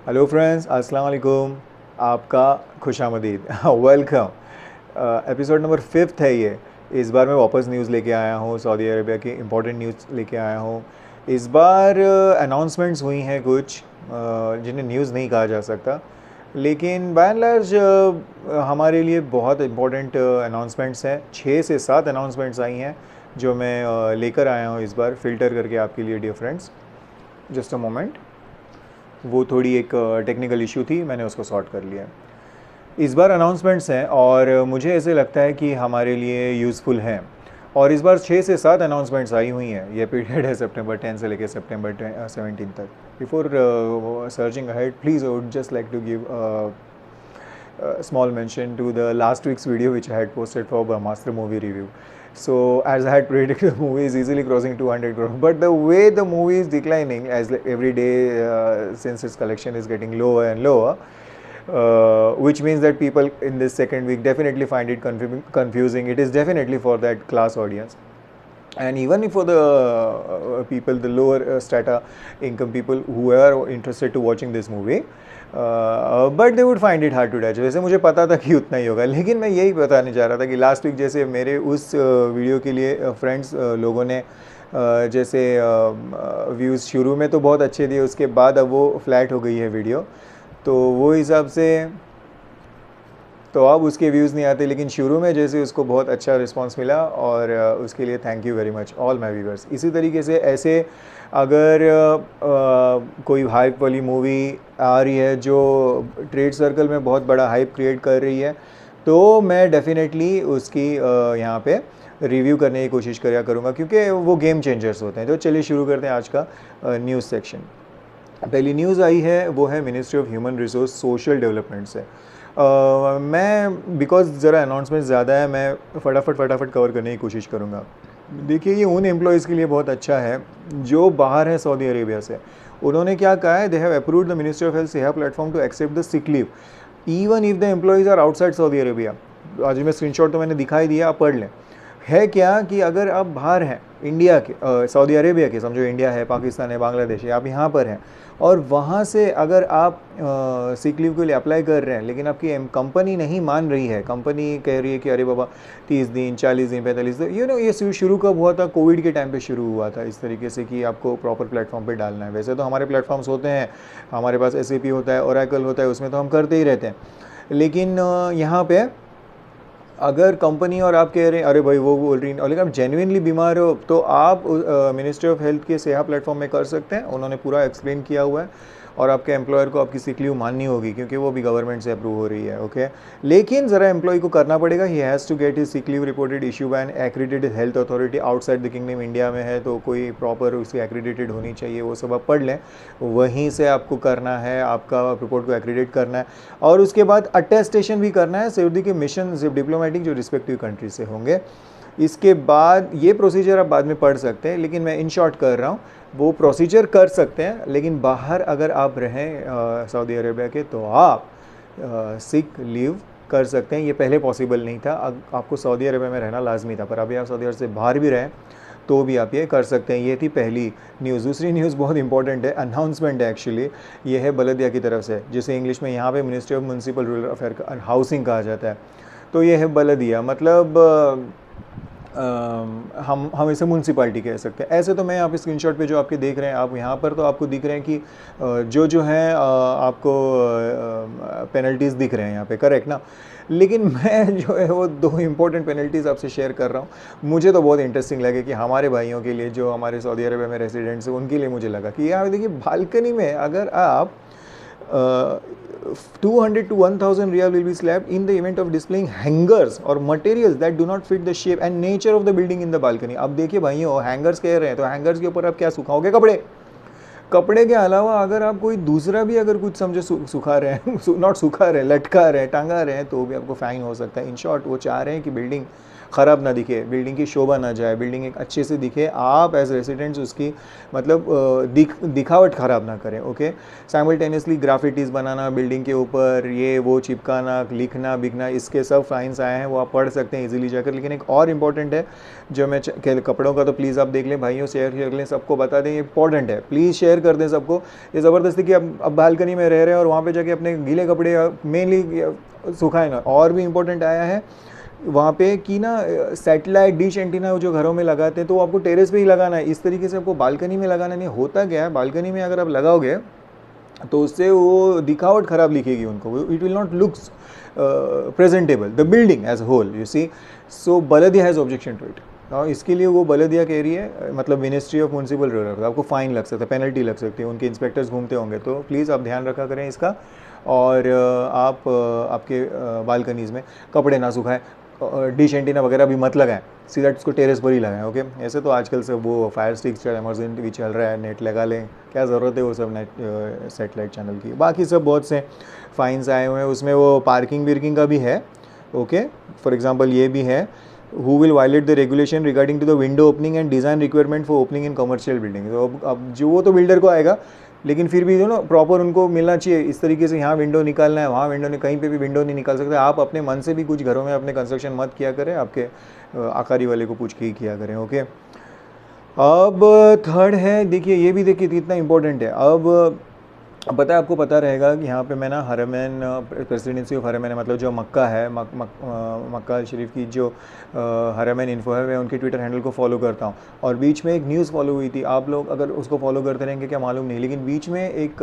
Hello friends, अस्सलाम वालेकुम। आपका खुशामदीद वेलकम। एपिसोड नंबर 5 है ये। इस बार मैं वापस न्यूज़ लेके आया हूँ, सऊदी अरेबिया की इम्पोर्टेंट न्यूज़ लेके आया हूँ। इस बार अनाउंसमेंट्स हुई हैं कुछ जिन्हें न्यूज़ नहीं कहा जा सकता, लेकिन बाय एंड लार्ज हमारे लिए बहुत इम्पोर्टेंट अनाउंसमेंट्स हैं। 6 से 7 अनाउंसमेंट्स आई हैं जो मैं लेकर आया हूँ इस बार फ़िल्टर करके आपके लिए, dear friends. Just a moment, वो थोड़ी एक टेक्निकल इशू थी, मैंने उसको सॉर्ट कर लिया। इस बार अनाउंसमेंट्स हैं और मुझे ऐसे लगता है कि हमारे लिए यूज़फुल हैं। और इस बार 6 से 7 अनाउंसमेंट्स आई हुई हैं। ये पीरियड है सितंबर 10 से लेकर सितंबर 17 तक। Before searching ahead, please I would just like to give small mention to the last week's video which I had posted for Brahmastra movie review. So as I had predicted, the movie is easily crossing 200 crore. But the way the movie is declining as every day, since its collection is getting lower and lower, which means that people in this second week definitely find it confusing. It is definitely for that class audience. And even for the people, the lower strata income people who are interested to watching this movie, but they would find it hard to touch. वैसे मुझे पता था कि उतना ही होगा, लेकिन मैं यही बताने चाह रहा था कि लास्ट वीक जैसे मेरे उस वीडियो के लिए फ्रेंड्स लोगों ने जैसे व्यूज़ शुरू में तो बहुत अच्छे दिए, उसके बाद अब वो फ्लैट हो गई है वीडियो, तो वो हिसाब से तो अब उसके व्यूज़ नहीं आते, लेकिन शुरू में जैसे उसको बहुत अच्छा रिस्पांस मिला और उसके लिए thank you very much all my viewers. इसी तरीके से ऐसे अगर कोई हाइप वाली मूवी आ रही है जो ट्रेड सर्कल में बहुत बड़ा हाइप क्रिएट कर रही है, तो मैं डेफिनेटली उसकी यहाँ पे रिव्यू करने की कोशिश करूँगा, क्योंकि वो गेम चेंजर्स होते हैं। तो चलिए शुरू करते हैं आज का न्यूज़ सेक्शन। पहली न्यूज़ आई है वो है ministry of human resource social development से। मैं बिकॉज ज़रा अनाउंसमेंट ज़्यादा है, मैं फटाफट कवर करने की कोशिश करूँगा। देखिए, ये उन एम्प्लॉयज़ के लिए बहुत अच्छा है जो बाहर है सऊदी अरेबिया से। उन्होंने क्या कहा है, they have approved the ministry of health Seha platform to accept the sick leave even if the employees are outside Saudi Arabia. आज मैं स्क्रीनशॉट तो मैंने दिखाई दिया, आप पढ़ लें। है क्या कि अगर आप बाहर हैं इंडिया के, सऊदी अरेबिया के, समझो इंडिया है, पाकिस्तान है, बांग्लादेश है, आप यहाँ पर हैं और वहाँ से अगर आप सिक लीव के लिए अप्लाई कर रहे हैं, लेकिन आपकी कंपनी नहीं मान रही है, कंपनी कह रही है कि अरे बाबा 30 दिन 40 दिन 45 दिन, ये शुरू कब हुआ था? कोविड के टाइम पे शुरू हुआ था इस तरीके से कि आपको प्रॉपर प्लेटफॉर्म पे डालना है। वैसे तो हमारे प्लेटफॉर्म्स होते हैं, हमारे पास SAP होता है, ओरेकल होता है, उसमें तो हम करते ही रहते हैं, लेकिन यहाँ पे अगर कंपनी और आप कह रहे हैं अरे भाई वो बोल रही है, लेकिन आप जेन्युइनली बीमार हो तो आप मिनिस्ट्री ऑफ हेल्थ के सेहा प्लेटफॉर्म में कर सकते हैं। उन्होंने पूरा एक्सप्लेन किया हुआ है और आपके एम्प्लॉयर को आपकी सिक लीव माननी होगी क्योंकि वो भी गवर्नमेंट से अप्रूव हो रही है। ओके, लेकिन ज़रा एम्प्लॉय को करना पड़ेगा, he has to get his sick leave reported issue by an accredited health authority outside the kingdom. India में है तो कोई प्रॉपर उसकी एक्रीडेटेड होनी चाहिए, वो सब आप पढ़ लें, वहीं से आपको करना है, आपका रिपोर्ट को एक्रीडेट करना है और उसके बाद अटेस्टेशन भी करना है सऊदी के मिशन डिप्लोमेटिक जो रिस्पेक्टिव कंट्री से होंगे। इसके बाद ये प्रोसीजर आप बाद में पढ़ सकते हैं, लेकिन मैं इन शॉर्ट कर रहा हूँ, वो प्रोसीजर कर सकते हैं। लेकिन बाहर अगर आप रहें सऊदी अरेबिया के तो आप सिक लीव कर सकते हैं। ये पहले पॉसिबल नहीं था, आपको सऊदी अरेबिया में रहना लाजमी था, पर अभी आप सऊदी अरब से बाहर भी रहें तो भी आप ये कर सकते हैं। ये थी पहली न्यूज़। दूसरी न्यूज़ बहुत इंपॉर्टेंट है, अनाउंसमेंट है एक्चुअली, ये है बलदिया की तरफ से, जिसे इंग्लिश में यहाँ पे ministry of municipal rural affair housing कहा जाता है। तो ये है बलदिया, मतलब हम इसे म्यूनसिपाल्टी कह सकते हैं। ऐसे तो मैं यहाँ पे स्क्रीनशॉट पे जो आपके देख रहे हैं, आप यहाँ पर तो आपको दिख रहे हैं कि जो हैं आपको पेनल्टीज़ दिख रहे हैं यहाँ पे, करेक्ट ना? लेकिन मैं जो है वो 2 इंपॉर्टेंट पेनल्टीज़ आपसे शेयर कर रहा हूँ। मुझे तो बहुत इंटरेस्टिंग लगे कि हमारे भाइयों के लिए जो हमारे सऊदी अरबिया में रेसिडेंट्स हैं उनके लिए मुझे लगा कि यहाँ देखिए बालकनी में अगर आप 200 to 1000 riyal will be slapped in the event of displaying hangers or materials that do not fit the shape and nature of the building in the balcony। अब देखिए भाइयों, हैंगर्स कह रहे हैं तो हैंगर्स के ऊपर आप क्या सुखाओगे? कपड़े के अलावा अगर आप कोई दूसरा भी अगर कुछ समझो सुखा रहे हैं नॉट सुखा रहे हैं, लटका रहे हैं, टांगा रहे हैं, तो भी आपको फ़ाइन हो सकता है। इन शॉर्ट वो चाह रहे हैं कि बिल्डिंग ख़राब ना दिखे, बिल्डिंग की शोभा ना जाए, बिल्डिंग एक अच्छे से दिखे, आप एज रेसिडेंट्स उसकी मतलब दिखावट ख़राब ना करें। ओके, साइमल्टेनियसली ग्राफिटीज़ बनाना बिल्डिंग के ऊपर, ये वो चिपकाना, लिखना बिकना, इसके सब फाइन्स आए हैं, वो आप पढ़ सकते हैं इजीली जाकर। लेकिन एक और इम्पॉर्टेंट है जो मैं कपड़ों का तो प्लीज़ आप देख लें भाइयों, शेयर कर लें, सबको बता दें, इंपॉर्टेंट है, प्लीज़ शेयर कर दें सबको। ये ज़बरदस्ती कि अब बालकनी में रह रहे हैं और वहाँ पे जाके अपने गीले कपड़े मेनली सुखाएंगे। और भी इम्पोर्टेंट आया है वहाँ पे कि ना सैटेलाइट डिश एंटीना जो घरों में लगाते हैं तो वो आपको टेरेस पे ही लगाना है, इस तरीके से आपको बालकनी में लगाना नहीं। होता क्या है, बालकनी में अगर आप लगाओगे तो उससे वो दिखावट ख़राब लिखेगी उनको, it will not looks presentable the building as whole, you see. So बलदिया हैज़ ऑब्जेक्शन टू इट, और इसके लिए वो बलदिया कह रही है, मतलब मिनिस्ट्री ऑफ म्यूनसिपल रूरल, आपको फ़ाइन लग सकता है, पेनल्टी लग सकती है, उनके इंस्पेक्टर्स घूमते होंगे, तो प्लीज़ आप ध्यान रखा करें इसका। और आप आपके बालकनीज़ में कपड़े ना सुखाएं, डिश एंटीना वगैरह भी मत लगाएं, सीधा उसको टेरेस पर ही लगाएं। ओके, ऐसे तो आजकल से वो फायर स्टिक्स या इमरजेंसी भी चल रहा है, नेट लगा लें, क्या ज़रूरत है वो सब नेट सेटेलाइट चैनल की। बाकी सब बहुत से फाइन्स आए हुए हैं, उसमें वो पार्किंग बिर्किंग का भी है। ओके, फॉर एग्जांपल ये भी है, who will violate the regulation regarding to the window opening and design requirement for opening in commercial building। तो अब जो वो तो बिल्डर को आएगा, लेकिन फिर भी जो ना प्रॉपर उनको मिलना चाहिए इस तरीके से, यहाँ विंडो निकालना है, वहाँ विंडो नहीं, कहीं पे भी विंडो नहीं निकाल सकते। आप अपने मन से भी कुछ घरों में अपने कंस्ट्रक्शन मत किया करें, आपके आकारी वाले को पूछ के ही किया करें। ओके, अब थर्ड है, देखिए ये भी देखिए कितना इंपॉर्टेंट है। अब पता है, आपको पता रहेगा कि यहाँ पे मैं ना हरमैन प्रेसिडेंसी ऑफ हरमैन, मतलब जो मक्का है, मक्का शरीफ की जो हरमैन इन्फो है, मैं उनके ट्विटर हैंडल को फॉलो करता हूँ। और बीच में एक न्यूज़ फॉलो हुई थी, आप लोग अगर उसको फॉलो करते रहेंगे क्या मालूम नहीं, लेकिन बीच में एक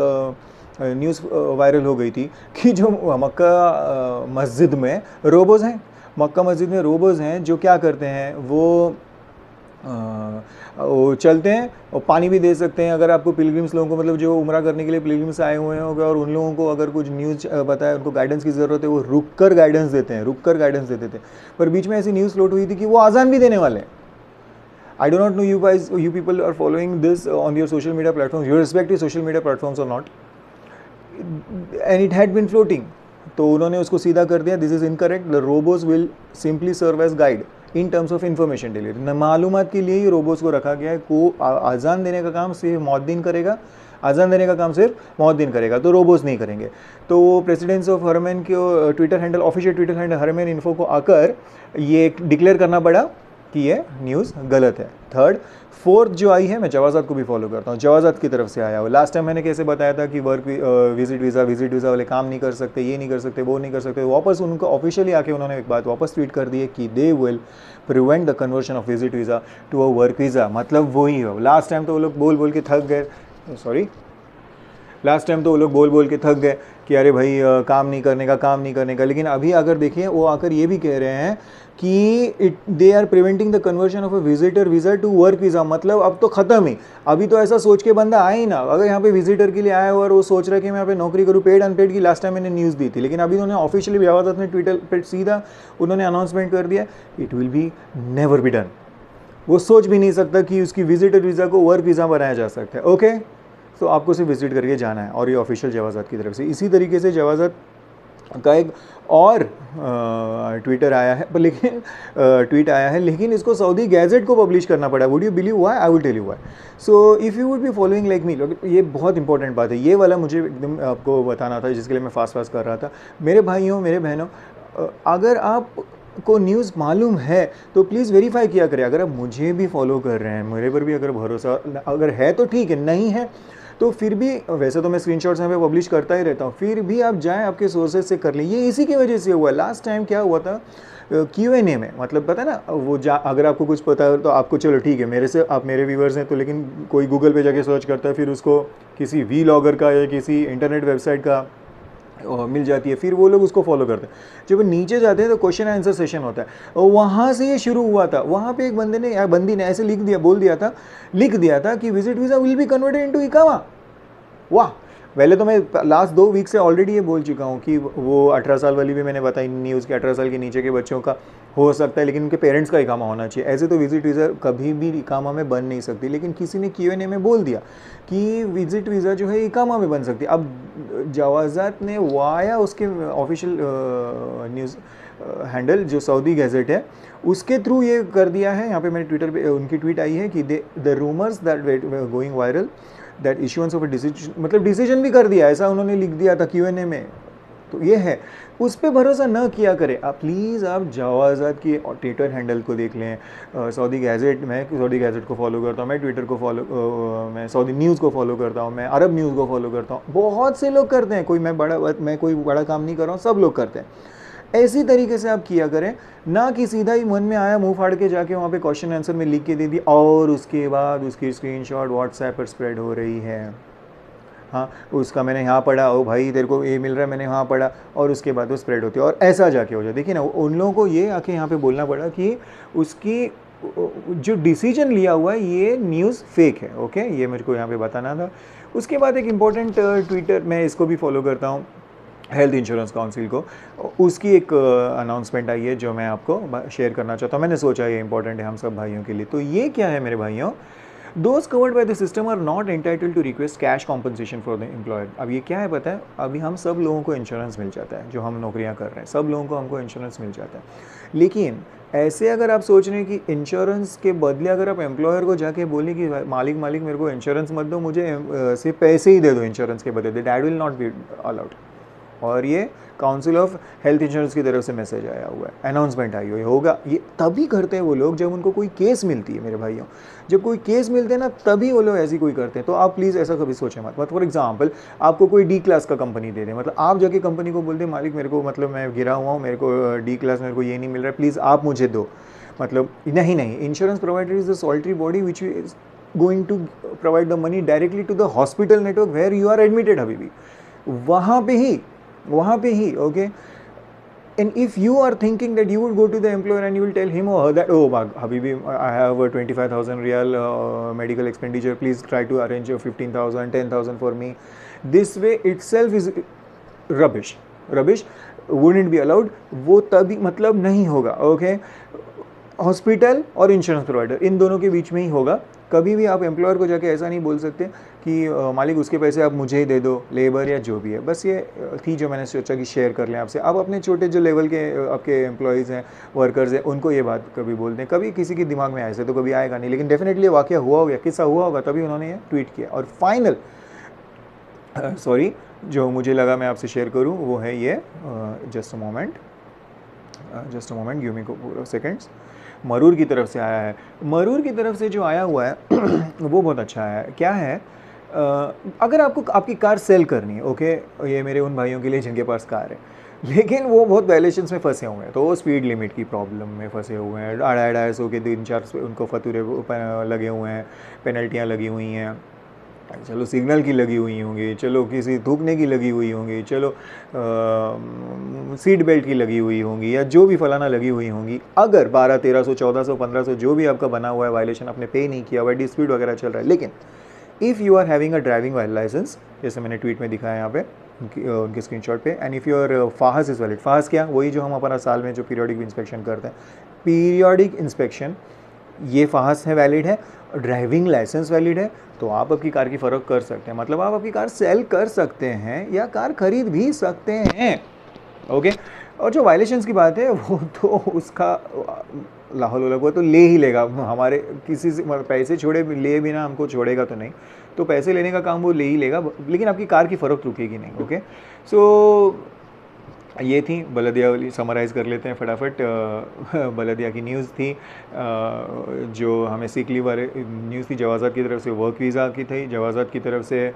न्यूज़ वायरल हो गई थी कि जो मक्का मस्जिद में रोबोज़ हैं, मक्का मस्जिद में रोबोज़ हैं जो क्या करते हैं, वो चलते हैं और पानी भी दे सकते हैं। अगर आपको पिलग्रिम्स लोगों को, मतलब जो उम्रा करने के लिए पिलग्रिम्स आए हुए होंगे और उन लोगों को अगर कुछ न्यूज़ पता है, उनको गाइडेंस की ज़रूरत है, वो रुक कर गाइडेंस देते हैं, रुक कर गाइडेंस देते थे। पर बीच में ऐसी न्यूज़ फ्लोट हुई थी कि वो आज़ान भी देने वाले हैं। I do not know you guys, you people are following this on your social media platforms, your respective social media platforms और not, and it had been floating. तो उन्होंने उसको सीधा कर दिया, this is incorrect, the robots will simply serve as guide in terms of information delivery. मालूमात के लिए ही रोबोट्स को रखा गया है। को आज़ान देने का काम सिर्फ मौद्दीन करेगा, आज़ान देने का काम सिर्फ मौद्दीन करेगा, तो रोबोट्स नहीं करेंगे। तो प्रेसिडेंट्स ऑफ हरमैन के Twitter handle, official Twitter handle Haramain info को आकर ये डिक्लेयर करना पड़ा कि ये न्यूज़ गलत है। थर्ड, फोर्थ जो आई है, मैं जवाजात को भी फॉलो करता हूँ, जवाजात की तरफ से आया हो। लास्ट टाइम मैंने कैसे बताया था कि वर्क विजिट वीज़ा वाले काम नहीं कर सकते, ये नहीं कर सकते, वो नहीं कर सकते। वापस उनको ऑफिशियली आके उन्होंने एक बात वापस ट्वीट कर दी है कि they will prevent the conversion of visit visa to a work visa. मतलब वही हो, लास्ट टाइम तो वो लोग बोल बोल के थक गए, लास्ट टाइम तो वो लोग बोल बोल के थक गए कि अरे भाई काम नहीं करने का। लेकिन अभी अगर देखिए, वो आकर ये भी कह रहे हैं कि they are preventing the conversion of a visitor visa to work visa. मतलब अब तो ख़त्म ही, अभी तो ऐसा सोच के बंदा आए ही ना, अगर यहाँ पे विजिटर के लिए आया हुआ और वो सोच रहा है कि मैं यहाँ पे नौकरी करूँ, पेड अनपेड की लास्ट टाइम मैंने न्यूज़ दी थी, लेकिन अभी उन्होंने ऑफिशियली जवाजात ने ट्विटर पर सीधा उन्होंने अनाउंसमेंट कर दिया, it will be never be done. वो सोच भी नहीं सकता कि उसकी विजिटर वीज़ा को वर्क वीज़ा बनाया जा सकता है। ओके, तो आपको सिर्फ विजिट करके जाना है, और ये ऑफिशियल जवाजात की तरफ से। इसी तरीके से जवाजात का एक और ट्विटर आया है, पर लेकिन ट्वीट आया है, लेकिन इसको सऊदी गैजेट को पब्लिश करना पड़ा। Would you believe why? I will tell you why. So if you would be following like me, ये बहुत इंपॉर्टेंट बात है, ये वाला मुझे एकदम आपको बताना था, जिसके लिए मैं फास्ट कर रहा था। मेरे भाइयों, मेरे बहनों, अगर आप को न्यूज़ मालूम है तो प्लीज़ वेरीफाई किया करें। अगर आप मुझे भी फॉलो कर रहे हैं, मेरे पर भी अगर भरोसा अगर है तो ठीक है, नहीं है तो फिर भी, वैसे तो मैं स्क्रीनशॉट्स यहाँ पे पब्लिश करता ही रहता हूँ, फिर भी आप जाएं आपके सोर्सेज से कर लें। ये इसी की वजह से हुआ। लास्ट टाइम क्या हुआ था Q&A में, मतलब पता है ना, वो अगर आपको कुछ पता है तो आपको, चलो ठीक है, मेरे से आप मेरे व्यूवर्स हैं तो, लेकिन कोई गूगल पे जाके सर्च करता है, फिर उसको किसी वीलॉगर का या किसी इंटरनेट वेबसाइट का मिल जाती है, फिर वो लोग उसको फॉलो करते हैं। जब नीचे जाते हैं तो क्वेश्चन आंसर सेशन होता है, और वहाँ से ये शुरू हुआ था। वहाँ पे एक बंदे ने या बंदी ने ऐसे लिख दिया था कि visit visa will be converted into iqama. वाह, पहले तो मैं लास्ट 2 वीक से ऑलरेडी ये बोल चुका हूँ कि वो 18 साल वाली भी मैंने बताई न्यूज़ के, 18 साल के नीचे के बच्चों का हो सकता है, लेकिन उनके पेरेंट्स का इकामा होना चाहिए। ऐसे तो विजिट वीज़ा कभी भी इकामा में बन नहीं सकती, लेकिन किसी ने Q&A में बोल दिया कि विजिट वीज़ा जो है इकामा में बन सकती है। अब जवाजात ने वाया उसके ऑफिशियल न्यूज़ हैंडल जो सऊदी गैजेट है उसके थ्रू ये कर दिया है। यहाँ पे मैंने ट्विटर पे उनकी ट्वीट आई है कि the rumours that going viral that issuance of a decision, मतलब डिसीजन भी कर दिया, ऐसा उन्होंने लिख दिया था Q&A में। तो ये है, उस पर भरोसा न किया करें आप प्लीज़। आप जवाजात की ट्विटर हैंडल को देख लें, सऊदी गैजेट, मैं सऊदी गैजेट को फॉलो करता हूँ, मैं ट्विटर को फॉलो, मैं सऊदी न्यूज़ को फॉलो करता हूँ, मैं अरब न्यूज़ को फॉलो करता हूँ, बहुत से लोग करते हैं, मैं कोई बड़ा काम नहीं कर रहा हूँ, सब लोग करते हैं। ऐसी तरीके से आप किया करें, ना कि सीधा ही मन में आया मुंह फाड़ के जाके वहाँ पे क्वेश्चन आंसर में लिख के दे दी और उसके बाद उसकी स्क्रीनशॉट व्हाट्सएप पर स्प्रेड हो रही है। हाँ, उसका मैंने यहाँ पढ़ा, ओ भाई तेरे को ये मिल रहा है, मैंने वहाँ पढ़ा, और उसके बाद वो स्प्रेड होती है और ऐसा जाके हो जाए। देखिए ना, उन लोगों को ये आके यहाँ पे बोलना पड़ा कि उसकी जो डिसीजन लिया हुआ है ये न्यूज़ फेक है। ओके, ये मेरे को यहाँ पे बताना था। उसके बाद एक इम्पॉर्टेंट ट्विटर, मैं इसको भी फॉलो करता हूँ, हेल्थ इंश्योरेंस काउंसिल को, उसकी एक अनाउंसमेंट आई है जो मैं आपको शेयर करना चाहता हूँ। मैंने सोचा ये इंपॉर्टेंट है हम सब भाइयों के लिए। तो ये क्या है मेरे भाइयों, those covered by the system are not entitled to request cash compensation for the employer. अब ये क्या है पता है, अभी हम सब लोगों को इंश्योरेंस मिल जाता है, जो हम नौकरियां कर रहे हैं सब लोगों को हमको इंश्योरेंस मिल जाता है। लेकिन ऐसे अगर आप सोच रहे हैं कि इंश्योरेंस के बदले अगर आप एम्प्लॉयर को जाके बोलें कि मालिक मेरे को इंश्योरेंस मत दो, मुझे सिर्फ पैसे ही दे दो इंश्योरेंस के बदले, that will not be allowed. और ये काउंसिल ऑफ हेल्थ इंश्योरेंस की तरफ से मैसेज आया हुआ है, अनाउंसमेंट आई हुई होगा। ये तभी करते हैं वो लोग जब उनको कोई केस मिलती है मेरे भाइयों, जब कोई केस मिलते हैं ना तभी वो लोग ऐसी कोई करते हैं। तो आप प्लीज़ ऐसा कभी सोचें मत। फॉर एग्जांपल आपको कोई D क्लास का कंपनी दे दे, मतलब आप जाके कंपनी को बोल दे मालिक मेरे को, मतलब मैं गिरा हुआ हूँ, मेरे को D क्लास, मेरे को ये नहीं मिल रहा है, प्लीज़ आप मुझे दो। मतलब नहीं, insurance provider is the solitary body which is going to provide the money directly to the hospital network where you are admitted. अभी भी वहाँ पे ही okay. And if you are thinking that you would go to the employer and you will tell him or her that, oh Habibi, I have a 25,000 real medical expenditure, please try to arrange a 15,000 10,000 for me, this way itself is rubbish wouldn't be allowed। वो तभी मतलब नहीं होगा। Okay, hospital और insurance provider in दोनों के बीच में ही होगा। कभी भी आप एम्प्लॉयर को जाके ऐसा नहीं बोल सकते कि मालिक उसके पैसे आप मुझे ही दे दो, लेबर या जो भी है। बस ये थी जो मैंने सोचा कि शेयर कर लें आपसे। आप अपने छोटे जो लेवल के आपके एम्प्लॉयज़ हैं, वर्कर्स हैं, उनको ये बात कभी बोल दें। कभी किसी के दिमाग में ऐसे तो कभी आएगा नहीं, लेकिन डेफिनेटली वाकया हुआ होगा, किस्सा हुआ होगा, तभी उन्होंने ये ट्वीट किया। और फाइनल सॉरी जो मुझे लगा मैं आपसे शेयर करूँ वो है ये, just a moment, give me seconds. मरूर की तरफ से आया है। मरूर की तरफ से जो आया हुआ है वो बहुत अच्छा है। क्या है, अगर आपको आपकी कार सेल करनी है, ओके, ये मेरे उन भाइयों के लिए जिनके पास कार है, लेकिन वो बहुत वायलेशंस में फंसे हुए हैं, तो वो स्पीड लिमिट की प्रॉब्लम में फंसे हुए हैं, 250 के 3-4 उनको फतूरे लगे हुए हैं, पेनल्टियाँ लगी हुई हैं, चलो सिग्नल की लगी हुई होंगी, चलो किसी थूकने की लगी हुई होंगी, चलो सीट बेल्ट की लगी हुई होंगी, या जो भी फलाना लगी हुई होंगी। अगर 1200, 1300, 1400, 1500 जो भी आपका बना हुआ है वायलेशन, आपने पे नहीं किया हुआ है, डिस्प्यूट वगैरह चल रहा है, लेकिन if you are having a driving license, जैसे मैंने ट्वीट में दिखाया यहाँ पे उनके स्क्रीनशॉट पे, and if your fahas is valid, फाहस क्या, वही जो हम अपना साल में जो पीरियोडिक इंस्पेक्शन करते हैं, पीरियोडिक इंस्पेक्शन, ये फाहस है, वैलिड है, ड्राइविंग लाइसेंस वैलिड है, तो आप आपकी कार की फ़र्क कर सकते हैं। मतलब आप आपकी कार सेल कर सकते हैं या कार खरीद भी सकते हैं। ओके, और जो वायलेशंस की बात है वो तो उसका लाहौल वाला को तो ले ही लेगा, हमारे किसी से पैसे छोड़े ले बिना हमको छोड़ेगा तो नहीं, तो पैसे लेने का काम वो ले ही लेगा, लेकिन आपकी कार की फ़र्क रुकेगी नहीं। ओके, सो ये थी बलदिया वाली, समराइज़ कर लेते हैं फटाफट। बलदिया की न्यूज़ थी, जो हमें सीख ली वाले न्यूज़ थी। जवाज़ात की तरफ से वर्क वीज़ा की थी, जवाज़ात की तरफ से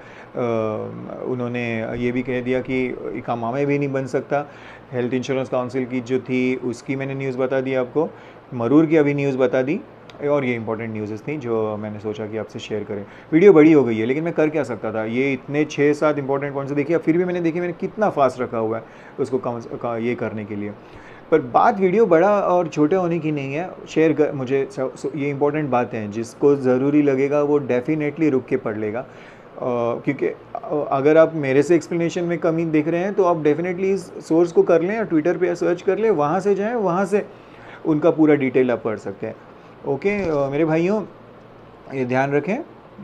उन्होंने ये भी कह दिया कि इकामा भी नहीं बन सकता। हेल्थ इंश्योरेंस काउंसिल की जो थी उसकी मैंने न्यूज़ बता दी आपको, मरूर की अभी न्यूज़ बता दी, और ये इंपॉर्टेंट न्यूज़ थी जो मैंने सोचा कि आपसे शेयर करें। वीडियो बड़ी हो गई है, लेकिन मैं कर क्या सकता था, ये इतने 6-7 इंपॉर्टेंट पॉइंट्स देखिए, फिर भी मैंने कितना फास्ट रखा हुआ है उसको ये करने के लिए। पर बात वीडियो बड़ा और छोटे होने की नहीं है, शेयर कर मुझे ये इंपॉर्टेंट बातें हैं, जिसको ज़रूरी लगेगा वो डेफिनेटली रुक के पढ़ लेगा। क्योंकि अगर आप मेरे से एक्सप्लेनेशन में कमी देख रहे हैं तो आप डेफिनेटली इस सोर्स को कर लें, या ट्विटर पे सर्च कर लें, वहाँ से जाएँ, वहाँ से उनका पूरा डिटेल आप पढ़ सकते हैं। ओके, मेरे भाइयों, ये ध्यान रखें,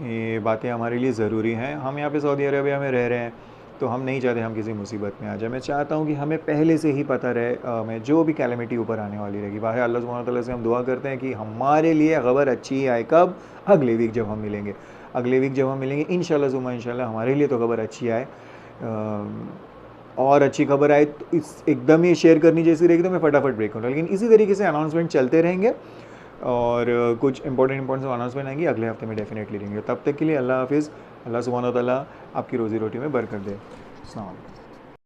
ये बातें हमारे लिए ज़रूरी हैं। हम यहाँ पे सऊदी अरेबिया में रह रहे हैं, तो हम नहीं चाहते हम किसी मुसीबत में आ जाए। मैं चाहता हूँ कि हमें पहले से ही पता रहे हमें जो भी कैलेमिटी ऊपर आने वाली रहेगी, बाहर अल्लाह सुब्हानहू व तआला से हम दुआ करते हैं कि हमारे लिए खबर अच्छी ही आए। कब? अगले वीक जब हम मिलेंगे। अगले वीक जब हम मिलेंगे इंशाल्लाह सुम्मा इंशाल्लाह हमारे लिए तो खबर अच्छी आए। और अच्छी खबर आए तो इस एकदम ही शेयर करनी जैसी रहेगी तो मैं फटाफट ब्रेक करूँगा। लेकिन इसी तरीके से अनाउंसमेंट चलते रहेंगे और कुछ इंपॉर्टेंट अनाउंसमेंट आएंगी अगले हफ्ते में डेफिनेटली लेंगे। तब तक के लिए अल्लाह हाफिज़। अल्लाह सुब्हानहू व तआला आपकी रोज़ी रोटी में बरकत दे। अस्सलाम वालेकुम।